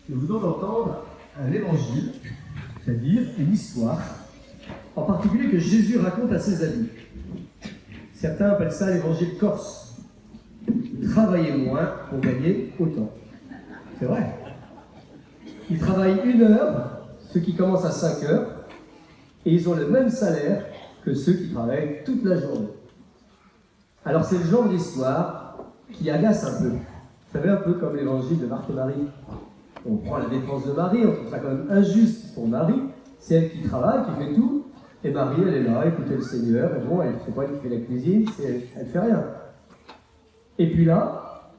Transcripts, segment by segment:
Nous venons d'entendre un évangile, c'est-à-dire une histoire, en particulier que Jésus raconte à ses amis. Certains appellent ça l'évangile corse. Travaillez moins pour gagner autant. C'est vrai. Ils travaillent 1 heure, ceux qui commencent à 5 heures, et ils ont le même salaire que ceux qui travaillent toute la journée. Alors c'est le genre d'histoire qui agace un peu. Vous savez, un peu comme l'évangile de Marthe et Marie. On prend la défense de Marie, on trouve ça quand même injuste pour Marie. C'est elle qui travaille, qui fait tout. Et Marie, elle est là, écoutez le Seigneur. Et bon, elle ne fait pas, elle fait la cuisine, elle ne fait rien. Et puis là,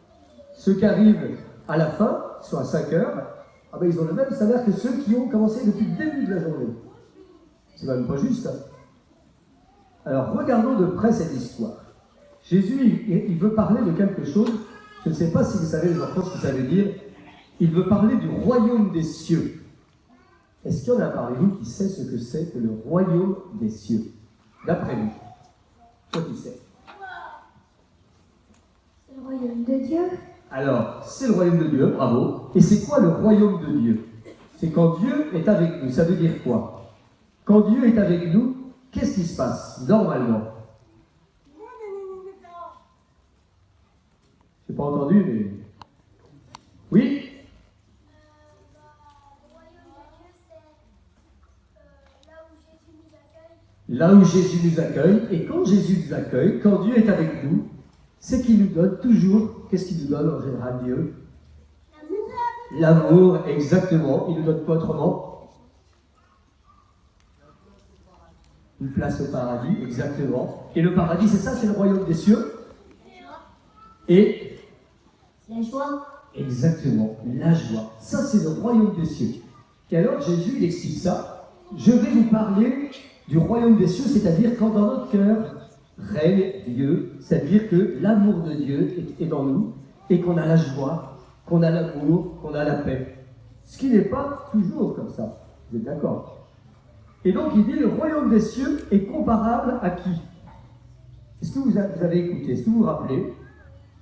ceux qui arrivent à la fin, soit à 5 heures, ah ben ils ont le même salaire que ceux qui ont commencé depuis le début de la journée. C'est même pas juste. Hein. Alors regardons de près cette histoire. Jésus, il veut parler de quelque chose. Je ne sais pas si vous savez, les enfants, ce que ça veut dire. Il veut parler du royaume des cieux. Est-ce qu'il y en a parmi vous qui sait ce que c'est que le royaume des cieux? D'après vous. Toi qui sais. C'est le royaume de Dieu. Alors, c'est le royaume de Dieu, bravo. Et c'est quoi le royaume de Dieu? C'est quand Dieu est avec nous. Ça veut dire quoi? Quand Dieu est avec nous, qu'est-ce qui se passe normalement? Je n'ai pas entendu, mais... Oui? Là où Jésus nous accueille, et quand Jésus nous accueille, quand Dieu est avec nous, c'est qu'il nous donne toujours, qu'est-ce qu'il nous donne en général Dieu? L'amour, exactement. Il nous donne quoi autrement? Une place au paradis, exactement. Et le paradis, c'est ça, c'est le royaume des cieux. Et la joie. Exactement, la joie. Ça, c'est le royaume des cieux. Et alors, Jésus, il explique ça. Je vais vous parler du royaume des cieux, c'est-à-dire quand dans notre cœur règne Dieu, c'est-à-dire que l'amour de Dieu est dans nous et qu'on a la joie, qu'on a l'amour, qu'on a la paix. Ce qui n'est pas toujours comme ça. Vous êtes d'accord? Et donc, il dit le royaume des cieux est comparable à qui? Est-ce que vous avez écouté? Est-ce que vous vous rappelez?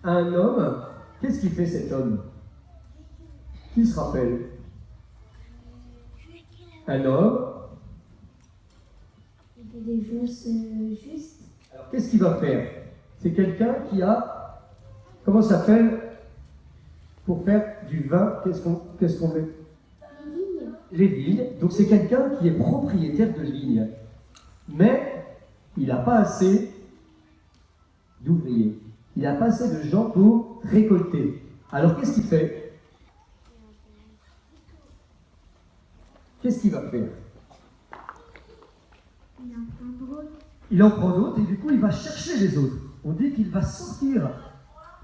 Un homme, qu'est-ce qu'il fait cet homme? Qui se rappelle? Un homme. Il fait des choses justes. Alors, qu'est-ce qu'il va faire? C'est quelqu'un qui a, comment ça s'appelle? Pour faire du vin, qu'est-ce qu'on met? Les vignes. Donc c'est quelqu'un qui est propriétaire de vignes. Mais il n'a pas assez d'ouvriers. Il n'a pas assez de gens pour récolter. Alors qu'est-ce qu'il fait? Qu'est-ce qu'il va faire? Il en prend d'autres et du coup il va chercher les autres. On dit qu'il va sortir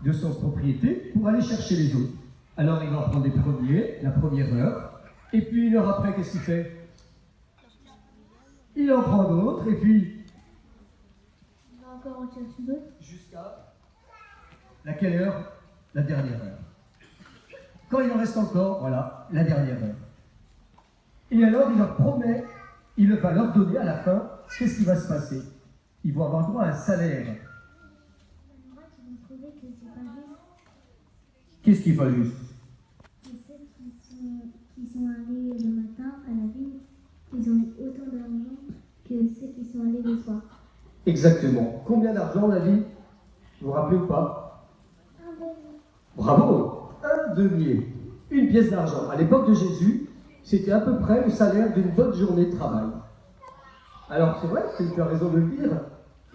de son propriété pour aller chercher les autres. Alors il va en prendre des premiers, la première heure, et puis 1 heure après, qu'est-ce qu'il fait? Il en prend d'autres, et puis... Il va encore en chercher d'autres. Jusqu'à... laquelle heure? La dernière heure. Quand il en reste encore, voilà, la dernière heure. Et alors il leur promet, il va leur donner à la fin, qu'est-ce qui va se passer? Ils vont avoir droit à un salaire. Qu'est-ce qui va juste? Ceux qui sont allés le matin à la ville, ils ont autant d'argent que ceux qui sont allés le soir. Exactement. Combien d'argent on a dit? Vous vous rappelez ou pas? Un denier. Bravo! Un denier. Une pièce d'argent. À l'époque de Jésus, c'était à peu près le salaire d'une bonne journée de travail. Alors c'est vrai que tu as raison de le dire.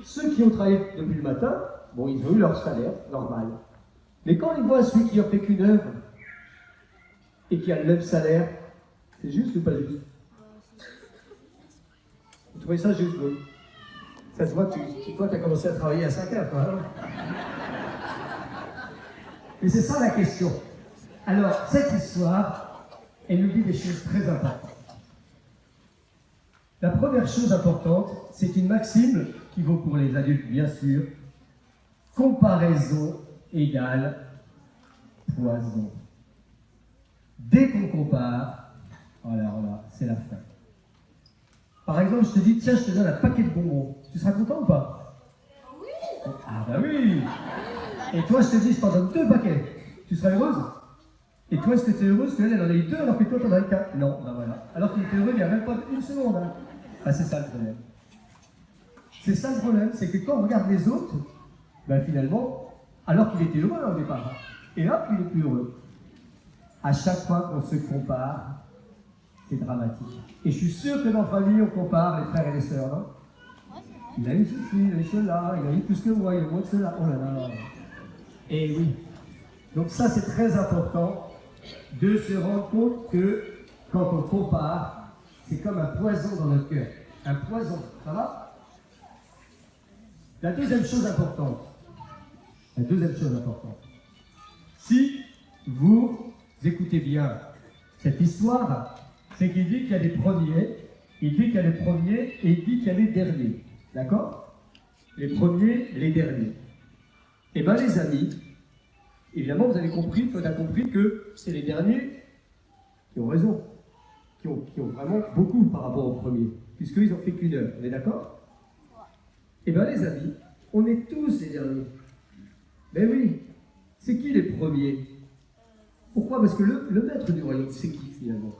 Ceux qui ont travaillé depuis le matin, bon, ils ont eu leur salaire normal. Mais quand ils voient celui qui a fait qu'une heure et qui a le même salaire, c'est juste ou pas juste? Vous trouvez ça juste, oui? Ça se voit que tu as commencé à travailler à 5 heures, toi. Hein? Et c'est ça la question. Alors, cette histoire, elle nous dit des choses très importantes. La première chose importante, c'est une maxime qui vaut pour les adultes, bien sûr. Comparaison égale poison. Dès qu'on compare, alors là, c'est la fin. Par exemple, je te dis, tiens, je te donne un paquet de bonbons. Tu seras content ou pas? Oui. Ah bah oui. Et toi, je te dis, je t'en donne 2 paquets. Tu seras heureuse? Et toi, est-ce que tu es heureuse qu'elle en a eu 2 alors que toi, t'en as eu 4? Non, ben voilà. Alors qu'il était heureux il n'y a même pas une seconde. Hein. Ah, c'est ça le problème. C'est ça le problème, c'est que quand on regarde les autres, ben finalement, alors qu'il était heureux au départ, hein, et hop, il est plus heureux. À chaque fois qu'on se compare, c'est dramatique. Et je suis sûr que dans la famille, on compare les frères et les sœurs, non? Il a eu ceci, il a eu cela, il a eu plus que moi, il a eu moins que cela. Oh là là. Et oui. Donc ça, c'est très important de se rendre compte que quand on compare, c'est comme un poison dans notre cœur. Un poison, ça va? La deuxième chose importante, si vous écoutez bien cette histoire, c'est qu'il dit qu'il y a des premiers, il dit qu'il y a les premiers et il dit qu'il y a les derniers. D'accord? Les premiers, les derniers. Eh bien les amis, évidemment vous avez compris, on a compris que c'est les derniers qui ont raison, qui ont vraiment beaucoup par rapport aux premiers, puisqu'ils ont fait qu'une heure. On est d'accord? Eh bien les amis, on est tous les derniers. Ben oui, c'est qui les premiers? Pourquoi? Parce que le maître du royaume, c'est qui finalement?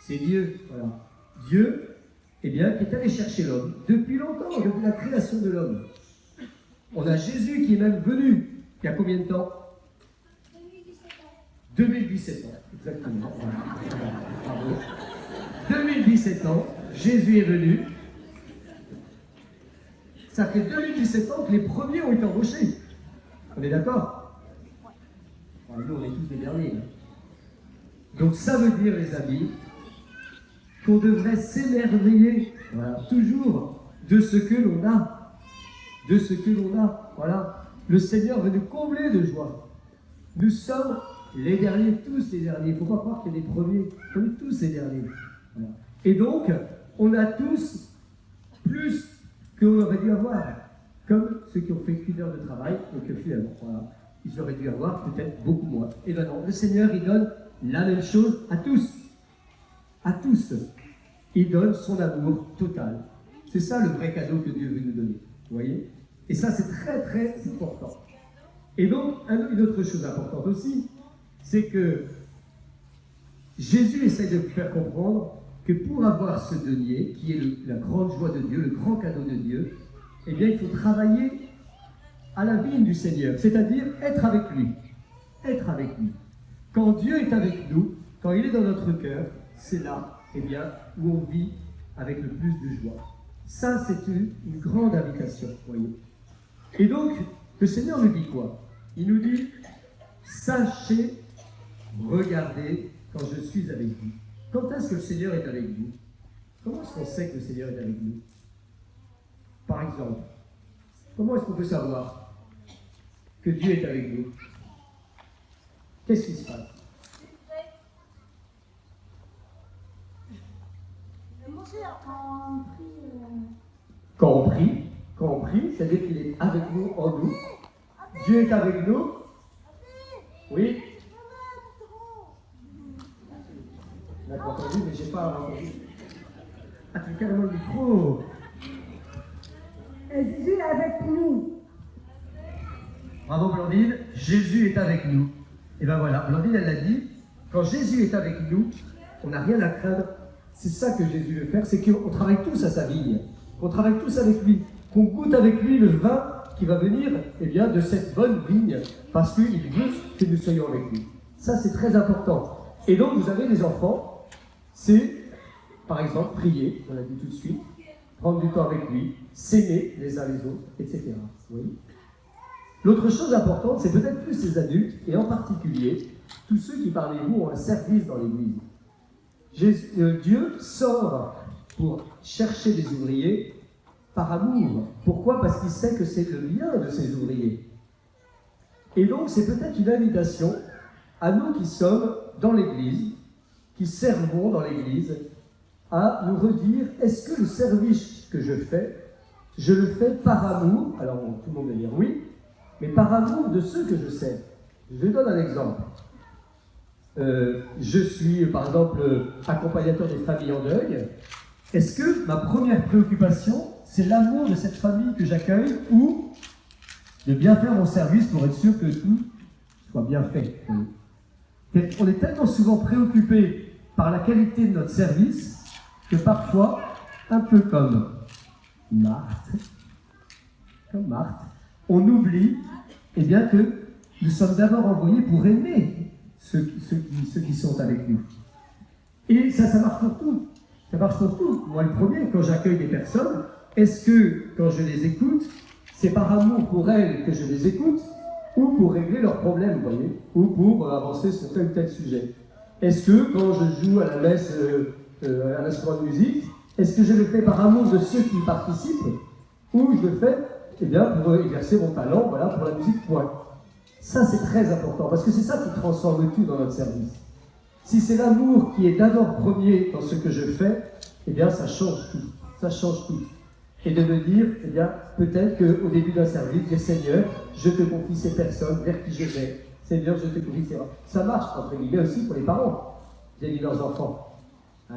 C'est Dieu, voilà. Dieu, eh bien, qui est allé chercher l'homme depuis longtemps, depuis la création de l'homme. On a Jésus qui est même venu, il y a combien de temps? 2017 ans, exactement. Bravo. 2017 ans, Jésus est venu. Ça fait 2017 ans que les premiers ont été embauchés. On est d'accord? Nous, on est tous les derniers. Donc ça veut dire, les amis, qu'on devrait s'émerveiller, voilà, toujours de ce que l'on a. De ce que l'on a. Voilà. Le Seigneur veut nous combler de joie. Nous sommes les derniers, tous les derniers. Il ne faut pas croire qu'il y a des premiers. On est tous les derniers. Voilà. Et donc, on a tous plus qu'on aurait dû avoir. Comme ceux qui ont fait qu'une heure de travail, donc finalement, voilà, ils auraient dû avoir peut-être beaucoup moins. Et bien non, le Seigneur, il donne la même chose à tous. À tous. Il donne son amour total. C'est ça le vrai cadeau que Dieu veut nous donner. Vous voyez? Et ça, c'est très, très important. Et donc, une autre chose importante aussi, c'est que Jésus essaie de nous faire comprendre que pour avoir ce denier, qui est la grande joie de Dieu, le grand cadeau de Dieu, eh bien, il faut travailler à la vigne du Seigneur, c'est-à-dire être avec lui. Être avec lui. Quand Dieu est avec nous, quand il est dans notre cœur, c'est là, eh bien, où on vit avec le plus de joie. Ça, c'est une grande invitation, vous voyez. Et donc, le Seigneur nous dit quoi? Il nous dit, sachez, regardez quand je suis avec vous. Quand est-ce que le Seigneur est avec vous? Comment est-ce qu'on sait que le Seigneur est avec nous? Par exemple, comment est-ce qu'on peut savoir que Dieu est avec nous? Qu'est-ce qui se passe? Quand on prie, c'est-à-dire qu'il est avec nous, en nous. Dieu est avec nous. Oui. On a entendu, mais je n'ai pas entendu. Ah, tu carrément le micro. Jésus est avec nous. Bravo Blandine, Jésus est avec nous. Et ben voilà, Blandine elle l'a dit, quand Jésus est avec nous, on n'a rien à craindre. C'est ça que Jésus veut faire, c'est qu'on travaille tous à sa vigne, qu'on travaille tous avec lui, qu'on goûte avec lui le vin qui va venir, eh bien, de cette bonne vigne, parce qu'il veut que nous soyons avec lui. Ça, c'est très important. Et donc, vous avez les enfants, c'est, par exemple, prier, on l'a dit tout de suite, prendre du temps avec lui, s'aimer les uns les autres, etc. Oui. L'autre chose importante, c'est peut-être plus les adultes, et en particulier, tous ceux qui, parmi vous, ont un service dans l'Église. Dieu sort pour chercher des ouvriers par amour. Pourquoi? Parce qu'il sait que c'est le lien de ces ouvriers. Et donc, c'est peut-être une invitation à nous qui sommes dans l'Église, qui servons dans l'Église, à nous redire, est-ce que le service que je le fais par amour? Alors, tout le monde va dire oui, mais par amour de ceux que je sers. Je vous donne un exemple. Je suis, par exemple, accompagnateur des familles en deuil. Est-ce que ma première préoccupation, c'est l'amour de cette famille que j'accueille ou de bien faire mon service pour être sûr que tout soit bien fait? On est tellement souvent préoccupé par la qualité de notre service que parfois, un peu comme Marthe, on oublie eh bien, que nous sommes d'abord envoyés pour aimer ceux qui sont avec nous. Et ça marche pour tout. Ça marche pour tout. Moi, le premier, quand j'accueille des personnes, est-ce que, quand je les écoute, c'est par amour pour elles que je les écoute, ou pour régler leurs problèmes, vous voyez, ou pour avancer sur tel ou tel sujet? Est-ce que, quand je joue à la messe, à l'instrument de musique, est-ce que je le fais par amour de ceux qui participent, ou je le fais eh bien, pour exercer mon talent, voilà, pour la musique, point. Ça, c'est très important, parce que c'est ça qui transforme tout dans notre service. Si c'est l'amour qui est d'abord premier dans ce que je fais, eh bien, ça change tout. Ça change tout. Et de me dire, eh bien, peut-être qu'au début d'un service, dire Seigneur, je te confie ces personnes vers qui je vais. Seigneur, je te confie ces... Ça marche, entre guillemets, aussi pour les parents qui aident leurs enfants.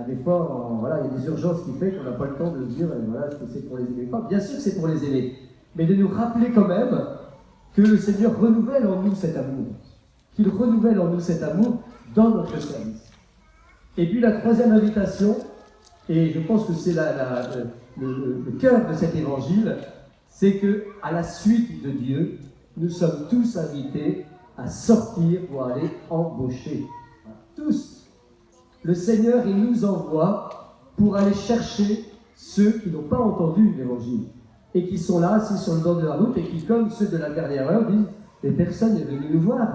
Des fois, voilà, il y a des urgences qui font qu'on n'a pas le temps de dire, voilà, est-ce que c'est pour les aimer pas? Bien sûr que c'est pour les aimer. Mais de nous rappeler quand même que le Seigneur renouvelle en nous cet amour. Qu'il renouvelle en nous cet amour dans notre service. Et puis la troisième invitation, et je pense que c'est le cœur de cet évangile, c'est que à la suite de Dieu, nous sommes tous invités à sortir pour aller embaucher. Tous. Le Seigneur, il nous envoie pour aller chercher ceux qui n'ont pas entendu l'évangile et qui sont là, assis sur le bord de la route et qui, comme ceux de la dernière heure, disent « Mais personne n'est venu nous voir. »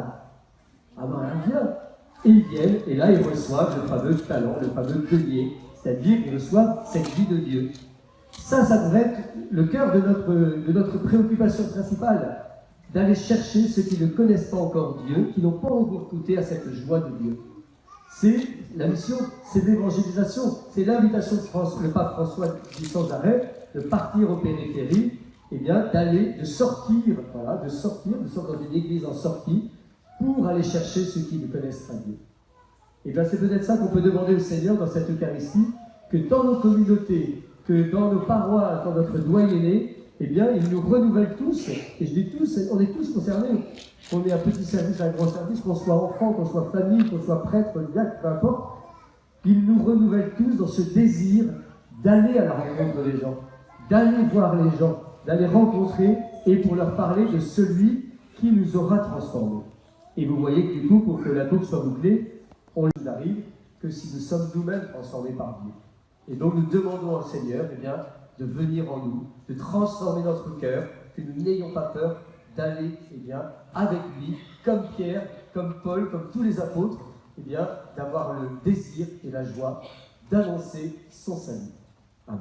Ah ben, on vient. Et ils viennent, et là, ils reçoivent le fameux talent, le fameux denier, c'est-à-dire qu'ils reçoivent cette vie de Dieu. Ça devrait être le cœur de notre préoccupation principale, d'aller chercher ceux qui ne connaissent pas encore Dieu, qui n'ont pas encore goûté à cette joie de Dieu. C'est la mission, c'est l'évangélisation, c'est l'invitation de le pape François dit sans arrêt, de partir aux périphéries, et bien d'aller, de sortir dans une église en sortie, pour aller chercher ceux qui ne connaissent pas Dieu. Et bien c'est peut-être ça qu'on peut demander au Seigneur dans cette Eucharistie, que dans nos communautés, que dans nos paroisses, dans notre doyenné, eh bien il nous renouvelle tous, et je dis tous, on est tous concernés, qu'on ait un petit service, un grand service, qu'on soit enfant, qu'on soit famille, qu'on soit prêtre, diacre, peu importe, il nous renouvelle tous dans ce désir d'aller à la rencontre des gens, d'aller voir les gens, d'aller rencontrer, et pour leur parler de celui qui nous aura transformés. Et vous voyez que du coup, pour que la boucle soit bouclée, on n'arrive que si nous sommes nous-mêmes transformés par Dieu. Et donc nous demandons au Seigneur eh bien, de venir en nous, de transformer notre cœur, que nous n'ayons pas peur d'aller eh bien, avec lui, comme Pierre, comme Paul, comme tous les apôtres, eh bien, d'avoir le désir et la joie d'annoncer son salut. Amen.